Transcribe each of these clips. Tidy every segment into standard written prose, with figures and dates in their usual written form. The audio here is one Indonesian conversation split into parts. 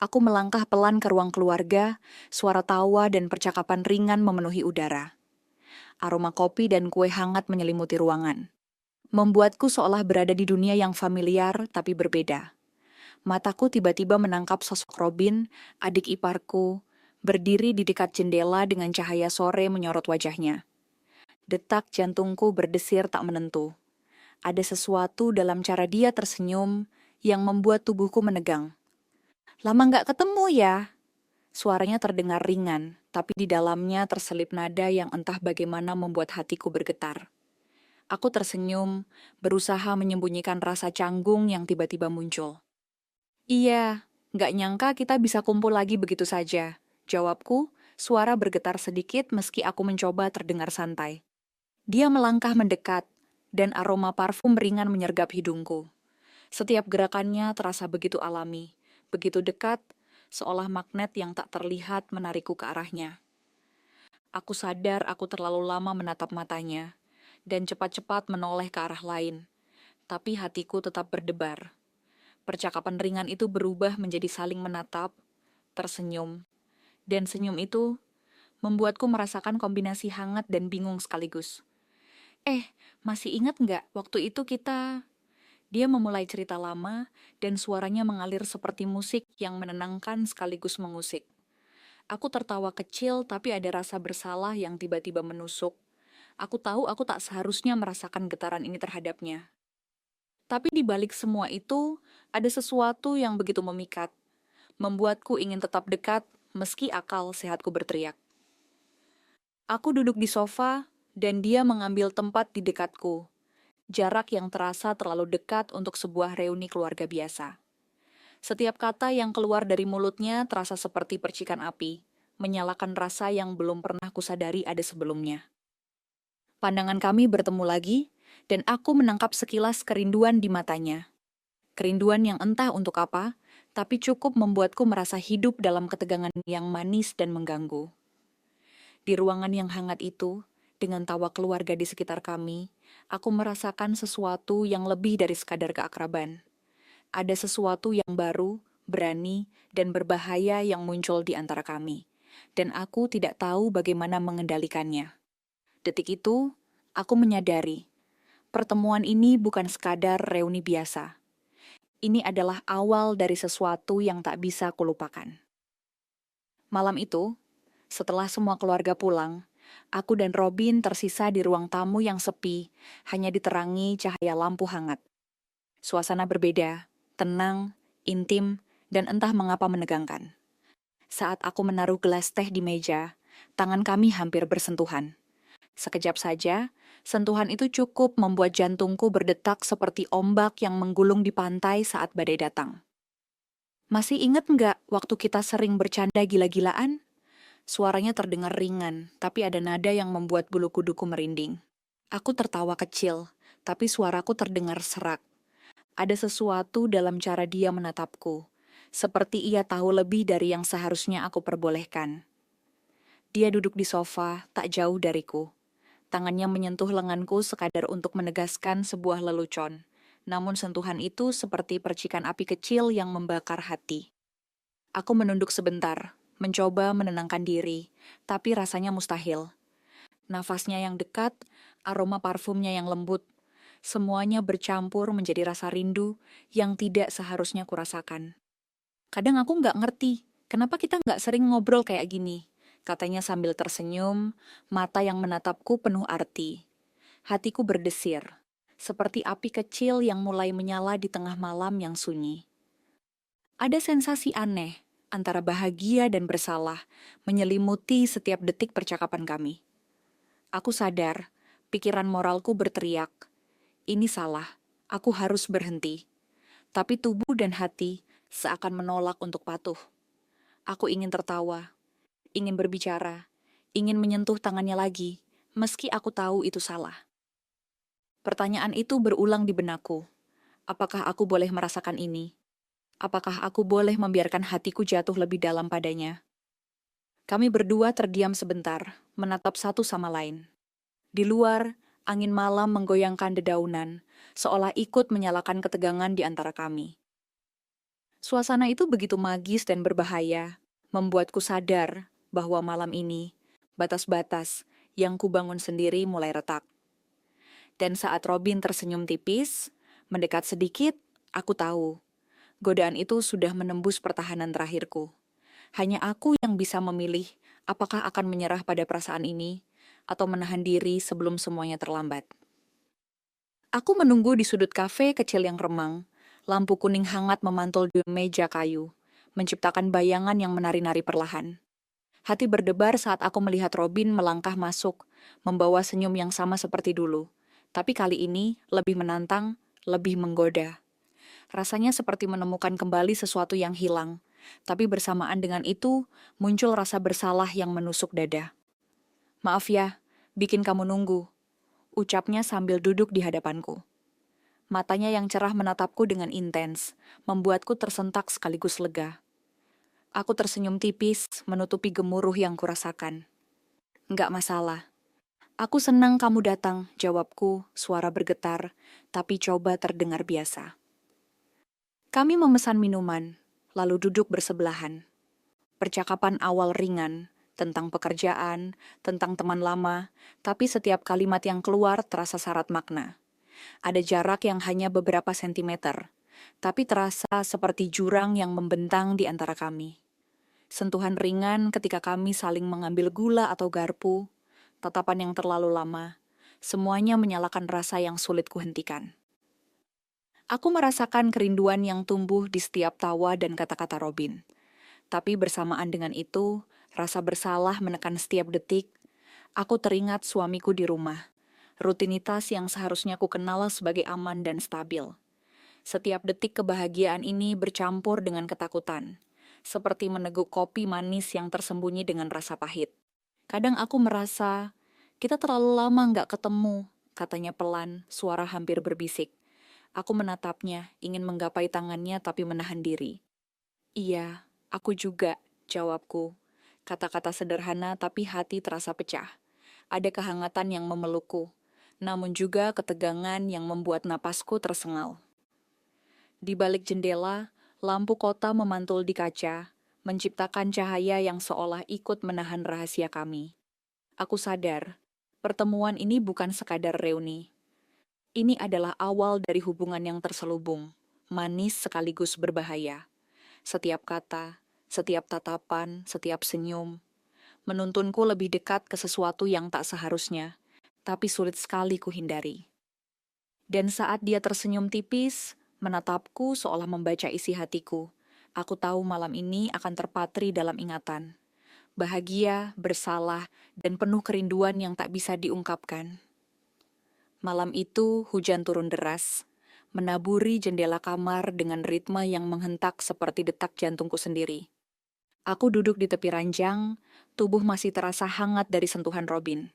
Aku melangkah pelan ke ruang keluarga, suara tawa dan percakapan ringan memenuhi udara. Aroma kopi dan kue hangat menyelimuti ruangan. Membuatku seolah berada di dunia yang familiar tapi berbeda. Mataku tiba-tiba menangkap sosok Robin, adik iparku, berdiri di dekat jendela dengan cahaya sore menyorot wajahnya. Detak jantungku berdesir tak menentu. Ada sesuatu dalam cara dia tersenyum yang membuat tubuhku menegang. Lama nggak ketemu ya? Suaranya terdengar ringan, tapi di dalamnya terselip nada yang entah bagaimana membuat hatiku bergetar. Aku tersenyum, berusaha menyembunyikan rasa canggung yang tiba-tiba muncul. Iya, nggak nyangka kita bisa kumpul lagi begitu saja. Jawabku, suara bergetar sedikit meski aku mencoba terdengar santai. Dia melangkah mendekat, dan aroma parfum ringan menyergap hidungku. Setiap gerakannya terasa begitu alami, begitu dekat, seolah magnet yang tak terlihat menarikku ke arahnya. Aku sadar aku terlalu lama menatap matanya, dan cepat-cepat menoleh ke arah lain. Tapi hatiku tetap berdebar. Percakapan ringan itu berubah menjadi saling menatap, tersenyum, dan senyum itu membuatku merasakan kombinasi hangat dan bingung sekaligus. Masih ingat nggak waktu itu kita... Dia memulai cerita lama, dan suaranya mengalir seperti musik yang menenangkan sekaligus mengusik. Aku tertawa kecil, tapi ada rasa bersalah yang tiba-tiba menusuk. Aku tahu aku tak seharusnya merasakan getaran ini terhadapnya. Tapi di balik semua itu, ada sesuatu yang begitu memikat, membuatku ingin tetap dekat, meski akal sehatku berteriak. Aku duduk di sofa, dan dia mengambil tempat di dekatku. Jarak yang terasa terlalu dekat untuk sebuah reuni keluarga biasa. Setiap kata yang keluar dari mulutnya terasa seperti percikan api, menyalakan rasa yang belum pernah kusadari ada sebelumnya. Pandangan kami bertemu lagi, dan aku menangkap sekilas kerinduan di matanya. Kerinduan yang entah untuk apa, tapi cukup membuatku merasa hidup dalam ketegangan yang manis dan mengganggu. Di ruangan yang hangat itu, dengan tawa keluarga di sekitar kami, aku merasakan sesuatu yang lebih dari sekadar keakraban. Ada sesuatu yang baru, berani, dan berbahaya yang muncul di antara kami, dan aku tidak tahu bagaimana mengendalikannya. Detik itu, aku menyadari, pertemuan ini bukan sekadar reuni biasa. Ini adalah awal dari sesuatu yang tak bisa kulupakan. Malam itu, setelah semua keluarga pulang, aku dan Robin tersisa di ruang tamu yang sepi, hanya diterangi cahaya lampu hangat. Suasana berbeda, tenang, intim, dan entah mengapa menegangkan. Saat aku menaruh gelas teh di meja, tangan kami hampir bersentuhan. Sekejap saja, sentuhan itu cukup membuat jantungku berdetak seperti ombak yang menggulung di pantai saat badai datang. Masih ingat nggak waktu kita sering bercanda gila-gilaan? Suaranya terdengar ringan, tapi ada nada yang membuat bulu kuduku merinding. Aku tertawa kecil, tapi suaraku terdengar serak. Ada sesuatu dalam cara dia menatapku, seperti ia tahu lebih dari yang seharusnya aku perbolehkan. Dia duduk di sofa, tak jauh dariku. Tangannya menyentuh lenganku sekadar untuk menegaskan sebuah lelucon. Namun sentuhan itu seperti percikan api kecil yang membakar hati. Aku menunduk sebentar, mencoba menenangkan diri, tapi rasanya mustahil. Nafasnya yang dekat, aroma parfumnya yang lembut, semuanya bercampur menjadi rasa rindu yang tidak seharusnya kurasakan. Kadang aku nggak ngerti, kenapa kita nggak sering ngobrol kayak gini, katanya sambil tersenyum, mata yang menatapku penuh arti. Hatiku berdesir, seperti api kecil yang mulai menyala di tengah malam yang sunyi. Ada sensasi aneh antara bahagia dan bersalah menyelimuti setiap detik percakapan kami. Aku sadar, pikiran moralku berteriak, ini salah, aku harus berhenti. Tapi tubuh dan hati seakan menolak untuk patuh. Aku ingin tertawa, ingin berbicara, ingin menyentuh tangannya lagi, meski aku tahu itu salah. Pertanyaan itu berulang di benakku. Apakah aku boleh merasakan ini? Apakah aku boleh membiarkan hatiku jatuh lebih dalam padanya? Kami berdua terdiam sebentar, menatap satu sama lain. Di luar, angin malam menggoyangkan dedaunan, seolah ikut menyalakan ketegangan di antara kami. Suasana itu begitu magis dan berbahaya, membuatku sadar bahwa malam ini, batas-batas yang kubangun sendiri mulai retak. Dan saat Robin tersenyum tipis, mendekat sedikit, aku tahu, godaan itu sudah menembus pertahanan terakhirku. Hanya aku yang bisa memilih apakah akan menyerah pada perasaan ini, atau menahan diri sebelum semuanya terlambat. Aku menunggu di sudut kafe kecil yang remang. Lampu kuning hangat memantul di meja kayu, menciptakan bayangan yang menari-nari perlahan. Hati berdebar saat aku melihat Robin melangkah masuk, membawa senyum yang sama seperti dulu. Tapi kali ini lebih menantang, lebih menggoda. Rasanya seperti menemukan kembali sesuatu yang hilang. Tapi bersamaan dengan itu, muncul rasa bersalah yang menusuk dada. Maaf ya, bikin kamu nunggu, ucapnya sambil duduk di hadapanku. Matanya yang cerah menatapku dengan intens, membuatku tersentak sekaligus lega. Aku tersenyum tipis, menutupi gemuruh yang kurasakan. Enggak masalah. Aku senang kamu datang, jawabku, suara bergetar, tapi coba terdengar biasa. Kami memesan minuman, lalu duduk bersebelahan. Percakapan awal ringan, tentang pekerjaan, tentang teman lama, tapi setiap kalimat yang keluar terasa syarat makna. Ada jarak yang hanya beberapa sentimeter, tapi terasa seperti jurang yang membentang di antara kami. Sentuhan ringan ketika kami saling mengambil gula atau garpu, tatapan yang terlalu lama, semuanya menyalakan rasa yang sulit kuhentikan. Aku merasakan kerinduan yang tumbuh di setiap tawa dan kata-kata Robin. Tapi bersamaan dengan itu, rasa bersalah menekan setiap detik. Aku teringat suamiku di rumah. Rutinitas yang seharusnya ku kenal sebagai aman dan stabil. Setiap detik kebahagiaan ini bercampur dengan ketakutan, seperti meneguk kopi manis yang tersembunyi dengan rasa pahit. Kadang aku merasa, kita terlalu lama nggak ketemu, katanya pelan, suara hampir berbisik. Aku menatapnya, ingin menggapai tangannya tapi menahan diri. Iya, aku juga, jawabku. Kata-kata sederhana tapi hati terasa pecah. Ada kehangatan yang memelukku, namun juga ketegangan yang membuat napasku tersengal. Di balik jendela, lampu kota memantul di kaca, menciptakan cahaya yang seolah ikut menahan rahasia kami. Aku sadar, pertemuan ini bukan sekadar reuni. Ini adalah awal dari hubungan yang terselubung, manis sekaligus berbahaya. Setiap kata, setiap tatapan, setiap senyum, menuntunku lebih dekat ke sesuatu yang tak seharusnya, tapi sulit sekali kuhindari. Dan saat dia tersenyum tipis, menatapku seolah membaca isi hatiku, aku tahu malam ini akan terpatri dalam ingatan. Bahagia, bersalah, dan penuh kerinduan yang tak bisa diungkapkan. Malam itu hujan turun deras, menaburi jendela kamar dengan ritme yang menghentak seperti detak jantungku sendiri. Aku duduk di tepi ranjang, tubuh masih terasa hangat dari sentuhan Robin.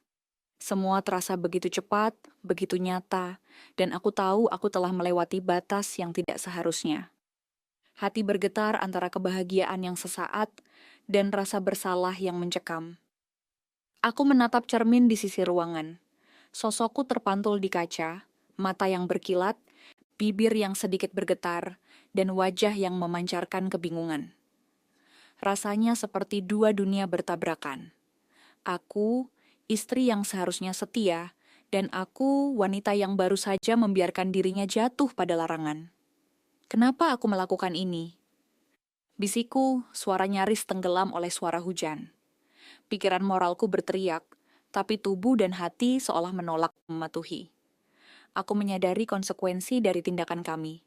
Semua terasa begitu cepat, begitu nyata, dan aku tahu aku telah melewati batas yang tidak seharusnya. Hati bergetar antara kebahagiaan yang sesaat dan rasa bersalah yang mencekam. Aku menatap cermin di sisi ruangan. Sosokku terpantul di kaca, mata yang berkilat, bibir yang sedikit bergetar, dan wajah yang memancarkan kebingungan. Rasanya seperti dua dunia bertabrakan. Aku, istri yang seharusnya setia, dan aku, wanita yang baru saja membiarkan dirinya jatuh pada larangan. Kenapa aku melakukan ini? Bisikku, suara nyaris tenggelam oleh suara hujan. Pikiran moralku berteriak, tapi tubuh dan hati seolah menolak mematuhi. Aku menyadari konsekuensi dari tindakan kami.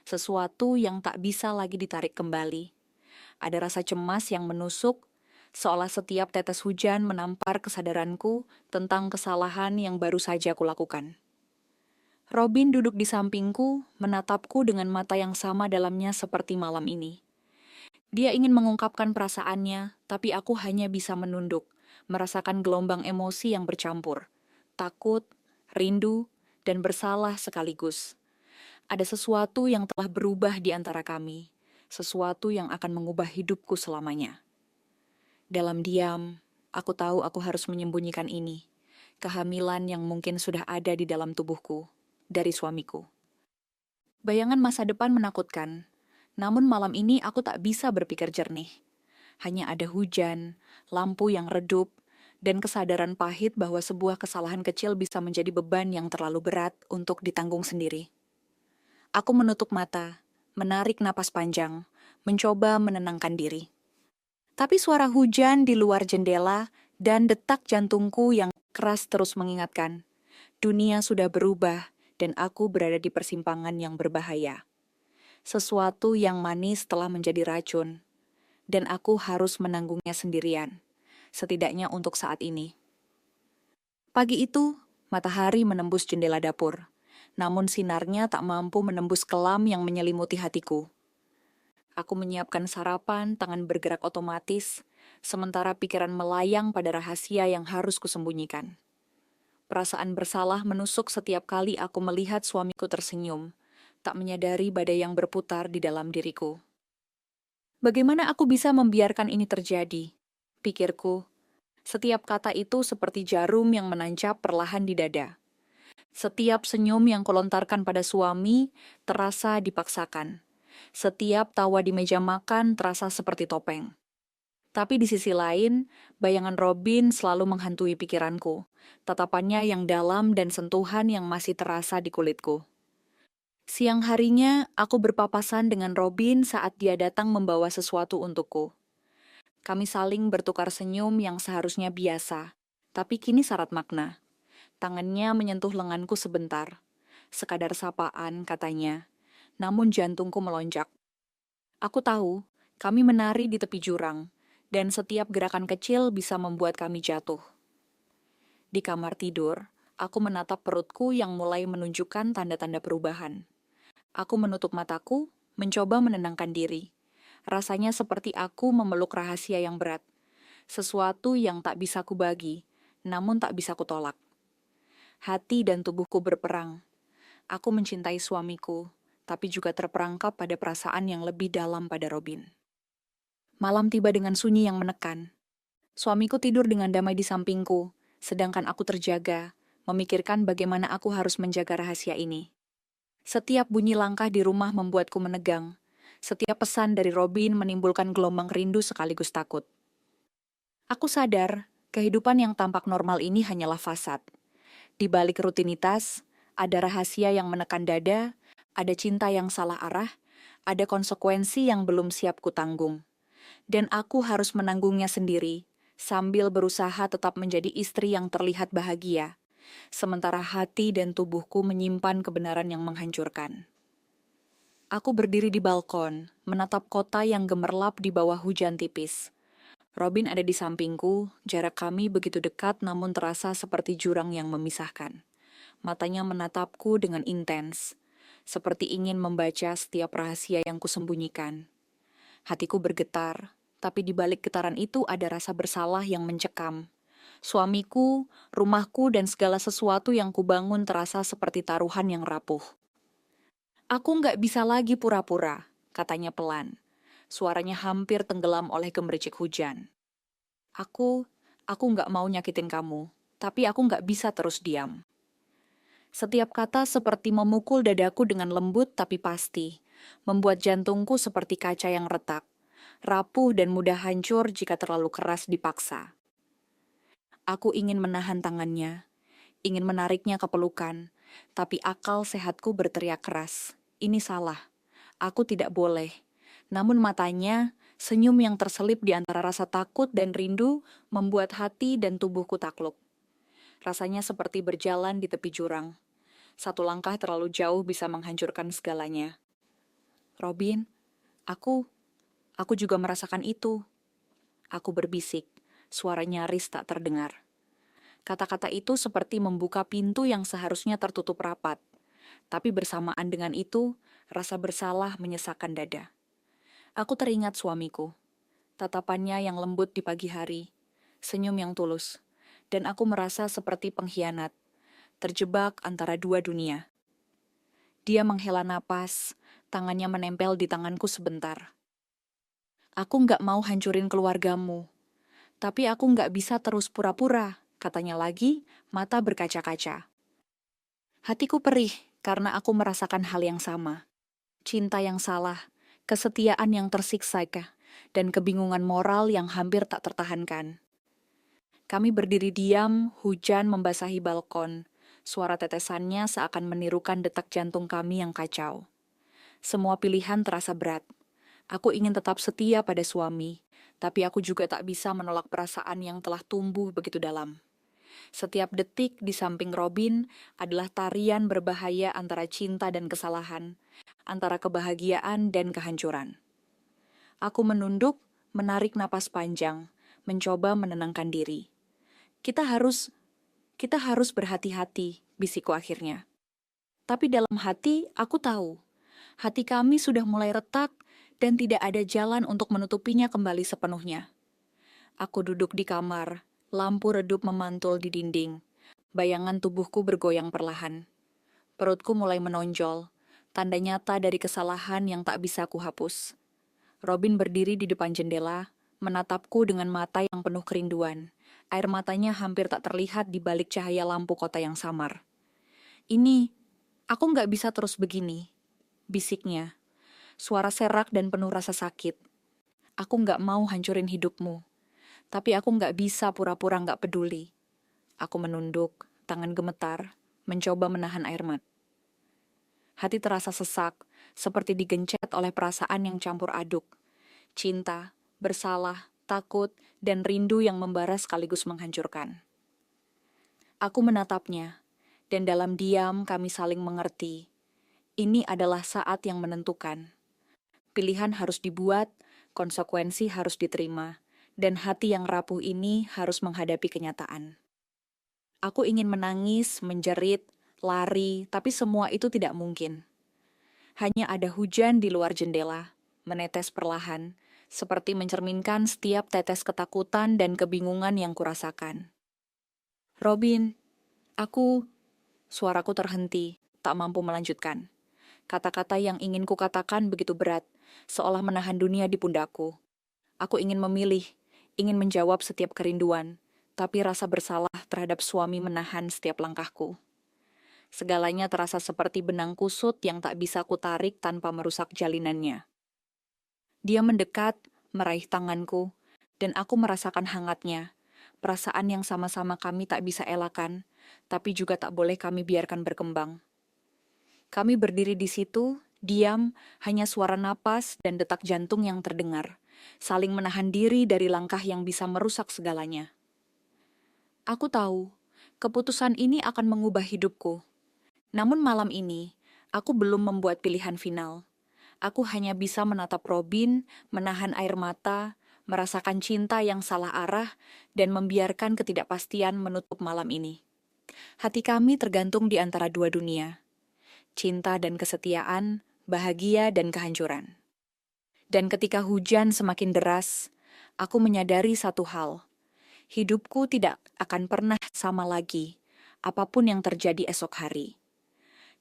Sesuatu yang tak bisa lagi ditarik kembali. Ada rasa cemas yang menusuk, seolah setiap tetes hujan menampar kesadaranku tentang kesalahan yang baru saja kulakukan. Robin duduk di sampingku, menatapku dengan mata yang sama dalamnya seperti malam ini. Dia ingin mengungkapkan perasaannya, tapi aku hanya bisa menunduk, merasakan gelombang emosi yang bercampur. Takut, rindu, dan bersalah sekaligus. Ada sesuatu yang telah berubah di antara kami, sesuatu yang akan mengubah hidupku selamanya. Dalam diam, aku tahu aku harus menyembunyikan ini, kehamilan yang mungkin sudah ada di dalam tubuhku, dari suamiku. Bayangan masa depan menakutkan, Namun malam ini aku tak bisa berpikir jernih. Hanya ada hujan, lampu yang redup, dan kesadaran pahit bahwa sebuah kesalahan kecil bisa menjadi beban yang terlalu berat untuk ditanggung sendiri. Aku menutup mata, menarik napas panjang, mencoba menenangkan diri. Tapi suara hujan di luar jendela dan detak jantungku yang keras terus mengingatkan, dunia sudah berubah dan aku berada di persimpangan yang berbahaya. Sesuatu yang manis telah menjadi racun, dan aku harus menanggungnya sendirian, setidaknya untuk saat ini. Pagi itu, matahari menembus jendela dapur, namun sinarnya tak mampu menembus kelam yang menyelimuti hatiku. Aku menyiapkan sarapan, tangan bergerak otomatis, sementara pikiran melayang pada rahasia yang harus kusembunyikan. Perasaan bersalah menusuk setiap kali aku melihat suamiku tersenyum, tak menyadari badai yang berputar di dalam diriku. Bagaimana aku bisa membiarkan ini terjadi? Pikirku, setiap kata itu seperti jarum yang menancap perlahan di dada. Setiap senyum yang kulontarkan pada suami terasa dipaksakan. Setiap tawa di meja makan terasa seperti topeng. Tapi di sisi lain, bayangan Robin selalu menghantui pikiranku. Tatapannya yang dalam dan sentuhan yang masih terasa di kulitku. Siang harinya, aku berpapasan dengan Robin saat dia datang membawa sesuatu untukku. Kami saling bertukar senyum yang seharusnya biasa, tapi kini syarat makna. Tangannya menyentuh lenganku sebentar. Sekadar sapaan, katanya. Namun jantungku melonjak. Aku tahu, kami menari di tepi jurang, dan setiap gerakan kecil bisa membuat kami jatuh. Di kamar tidur, aku menatap perutku yang mulai menunjukkan tanda-tanda perubahan. Aku menutup mataku, mencoba menenangkan diri. Rasanya seperti aku memeluk rahasia yang berat. Sesuatu yang tak bisa kubagi, namun tak bisa kutolak. Hati dan tubuhku berperang. Aku mencintai suamiku, tapi juga terperangkap pada perasaan yang lebih dalam pada Robin. Malam tiba dengan sunyi yang menekan. Suamiku tidur dengan damai di sampingku, sedangkan aku terjaga, memikirkan bagaimana aku harus menjaga rahasia ini. Setiap bunyi langkah di rumah membuatku menegang. Setiap pesan dari Robin menimbulkan gelombang rindu sekaligus takut. Aku sadar, kehidupan yang tampak normal ini hanyalah fasad. Di balik rutinitas, ada rahasia yang menekan dada, ada cinta yang salah arah, ada konsekuensi yang belum siap kutanggung. Dan aku harus menanggungnya sendiri, sambil berusaha tetap menjadi istri yang terlihat bahagia, sementara hati dan tubuhku menyimpan kebenaran yang menghancurkan. Aku berdiri di balkon, menatap kota yang gemerlap di bawah hujan tipis. Robin ada di sampingku, jarak kami begitu dekat namun terasa seperti jurang yang memisahkan. Matanya menatapku dengan intens, seperti ingin membaca setiap rahasia yang kusembunyikan. Hatiku bergetar, tapi di balik getaran itu ada rasa bersalah yang mencekam. Suamiku, rumahku, dan segala sesuatu yang kubangun terasa seperti taruhan yang rapuh. Aku nggak bisa lagi pura-pura, katanya pelan. Suaranya hampir tenggelam oleh gemericik hujan. Aku nggak mau nyakitin kamu, tapi aku nggak bisa terus diam. Setiap kata seperti memukul dadaku dengan lembut tapi pasti, membuat jantungku seperti kaca yang retak, rapuh dan mudah hancur jika terlalu keras dipaksa. Aku ingin menahan tangannya, ingin menariknya ke pelukan, tapi akal sehatku berteriak keras. Ini salah, aku tidak boleh. Namun matanya, senyum yang terselip di antara rasa takut dan rindu, membuat hati dan tubuhku takluk. Rasanya seperti berjalan di tepi jurang. Satu langkah terlalu jauh bisa menghancurkan segalanya. Robin, aku juga merasakan itu. Aku berbisik, suara nyaris tak terdengar. Kata-kata itu seperti membuka pintu yang seharusnya tertutup rapat. Tapi bersamaan dengan itu, rasa bersalah menyesakkan dada. Aku teringat suamiku, tatapannya yang lembut di pagi hari, senyum yang tulus, dan aku merasa seperti pengkhianat, terjebak antara dua dunia. Dia menghela napas, tangannya menempel di tanganku sebentar. Aku nggak mau hancurin keluargamu, tapi aku nggak bisa terus pura-pura, katanya lagi, mata berkaca-kaca. Hatiku perih karena aku merasakan hal yang sama. Cinta yang salah, kesetiaan yang tersiksa, dan kebingungan moral yang hampir tak tertahankan. Kami berdiri diam, hujan membasahi balkon. Suara tetesannya seakan menirukan detak jantung kami yang kacau. Semua pilihan terasa berat. Aku ingin tetap setia pada suami, tapi aku juga tak bisa menolak perasaan yang telah tumbuh begitu dalam. Setiap detik di samping Robin adalah tarian berbahaya antara cinta dan kesalahan, antara kebahagiaan dan kehancuran. Aku menunduk, menarik napas panjang, mencoba menenangkan diri. Kita harus berhati-hati, bisikku akhirnya. Tapi dalam hati, aku tahu, hati kami sudah mulai retak dan tidak ada jalan untuk menutupinya kembali sepenuhnya. Aku duduk di kamar, lampu redup memantul di dinding. Bayangan tubuhku bergoyang perlahan. Perutku mulai menonjol, tanda nyata dari kesalahan yang tak bisa kuhapus. Robin berdiri di depan jendela, menatapku dengan mata yang penuh kerinduan. Air matanya hampir tak terlihat di balik cahaya lampu kota yang samar. Aku nggak bisa terus begini, bisiknya. Suara serak dan penuh rasa sakit. Aku nggak mau hancurin hidupmu, tapi aku nggak bisa pura-pura nggak peduli. Aku menunduk, tangan gemetar, mencoba menahan air mata. Hati terasa sesak, seperti digencet oleh perasaan yang campur aduk. Cinta, bersalah, takut, dan rindu yang membara sekaligus menghancurkan. Aku menatapnya, dan dalam diam kami saling mengerti. Ini adalah saat yang menentukan. Pilihan harus dibuat, konsekuensi harus diterima, dan hati yang rapuh ini harus menghadapi kenyataan. Aku ingin menangis, menjerit, lari, tapi semua itu tidak mungkin. Hanya ada hujan di luar jendela, menetes perlahan, seperti mencerminkan setiap tetes ketakutan dan kebingungan yang kurasakan. Robin, suaraku terhenti, tak mampu melanjutkan. Kata-kata yang ingin kukatakan begitu berat, seolah menahan dunia di pundakku. Aku ingin memilih, ingin menjawab setiap kerinduan, tapi rasa bersalah terhadap suami menahan setiap langkahku. Segalanya terasa seperti benang kusut yang tak bisa kutarik tanpa merusak jalinannya. Dia mendekat, meraih tanganku, dan aku merasakan hangatnya, perasaan yang sama-sama kami tak bisa elakan, tapi juga tak boleh kami biarkan berkembang. Kami berdiri di situ, diam, hanya suara napas dan detak jantung yang terdengar, saling menahan diri dari langkah yang bisa merusak segalanya. Aku tahu, keputusan ini akan mengubah hidupku. Namun malam ini, aku belum membuat pilihan final. Aku hanya bisa menatap Robin, menahan air mata, merasakan cinta yang salah arah, dan membiarkan ketidakpastian menutup malam ini. Hati kami tergantung di antara dua dunia. Cinta dan kesetiaan, bahagia dan kehancuran. Dan ketika hujan semakin deras, aku menyadari satu hal. Hidupku tidak akan pernah sama lagi, apapun yang terjadi esok hari.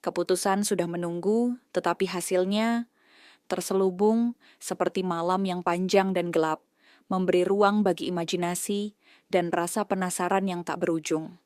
Keputusan sudah menunggu, tetapi hasilnya terselubung seperti malam yang panjang dan gelap, memberi ruang bagi imajinasi dan rasa penasaran yang tak berujung.